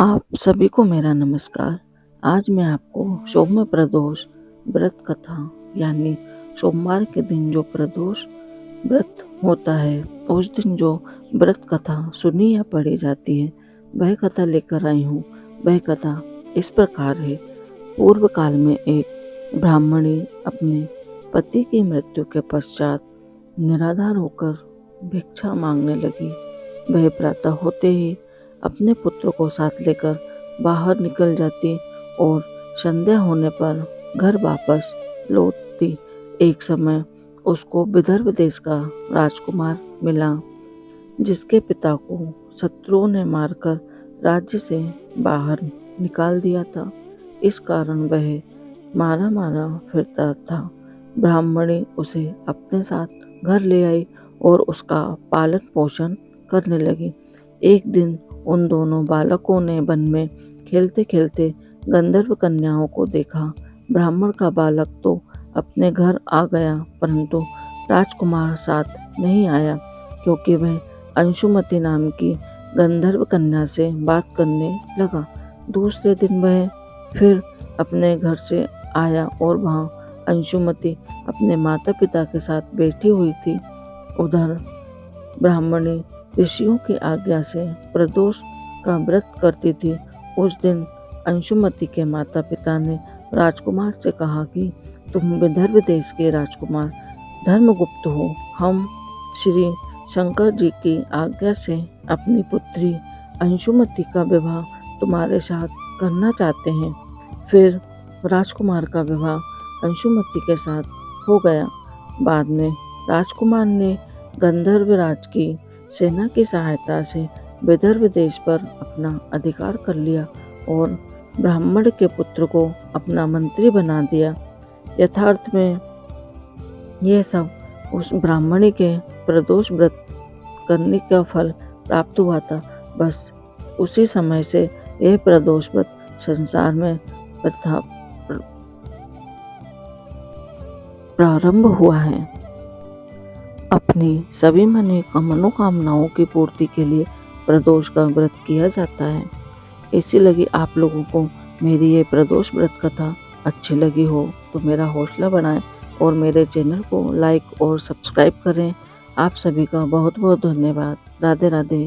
आप सभी को मेरा नमस्कार। आज मैं आपको सौम्य प्रदोष व्रत कथा यानी सोमवार के दिन जो प्रदोष व्रत होता है उस दिन जो व्रत कथा सुनी या पढ़ी जाती है वह कथा लेकर आई हूँ। वह कथा इस प्रकार है। पूर्व काल में एक ब्राह्मणी अपने पति की मृत्यु के पश्चात निराधार होकर भिक्षा मांगने लगी। वह प्रातः होते ही अपने पुत्र को साथ लेकर बाहर निकल जाती और संध्या होने पर घर वापस लौटती। एक समय उसको विदर्भ देश का राजकुमार मिला जिसके पिता को शत्रुओं ने मारकर राज्य से बाहर निकाल दिया था। इस कारण वह मारा मारा फिरता था। ब्राह्मणी उसे अपने साथ घर ले आई और उसका पालन पोषण करने लगी। एक दिन उन दोनों बालकों ने वन में खेलते खेलते गंधर्व कन्याओं को देखा। ब्राह्मण का बालक तो अपने घर आ गया परंतु राजकुमार साथ नहीं आया क्योंकि वह अंशुमति नाम की गंधर्व कन्या से बात करने लगा। दूसरे दिन वह फिर अपने घर से आया और वहाँ अंशुमति अपने माता पिता के साथ बैठी हुई थी। उधर ब्राह्मणी ऋषियों की आज्ञा से प्रदोष का व्रत करती थी। उस दिन अंशुमति के माता पिता ने राजकुमार से कहा कि तुम विदर्भ देश के राजकुमार धर्मगुप्त हो। हम श्री शंकर जी की आज्ञा से अपनी पुत्री अंशुमति का विवाह तुम्हारे साथ करना चाहते हैं। फिर राजकुमार का विवाह अंशुमति के साथ हो गया। बाद में राजकुमार ने गंधर्वराज की सेना की सहायता से विदर्भ देश पर अपना अधिकार कर लिया और ब्राह्मण के पुत्र को अपना मंत्री बना दिया। यथार्थ में यह सब उस ब्राह्मणी के प्रदोष व्रत करने का फल प्राप्त हुआ था। बस उसी समय से यह प्रदोष व्रत संसार में प्रारंभ हुआ है। अपनी सभी मनोकामनाओं की पूर्ति के लिए प्रदोष का व्रत किया जाता है। ऐसी लगी आप लोगों को मेरी ये प्रदोष व्रत कथा अच्छी लगी हो तो मेरा हौसला बढ़ाएं और मेरे चैनल को लाइक और सब्सक्राइब करें। आप सभी का बहुत बहुत धन्यवाद। राधे राधे।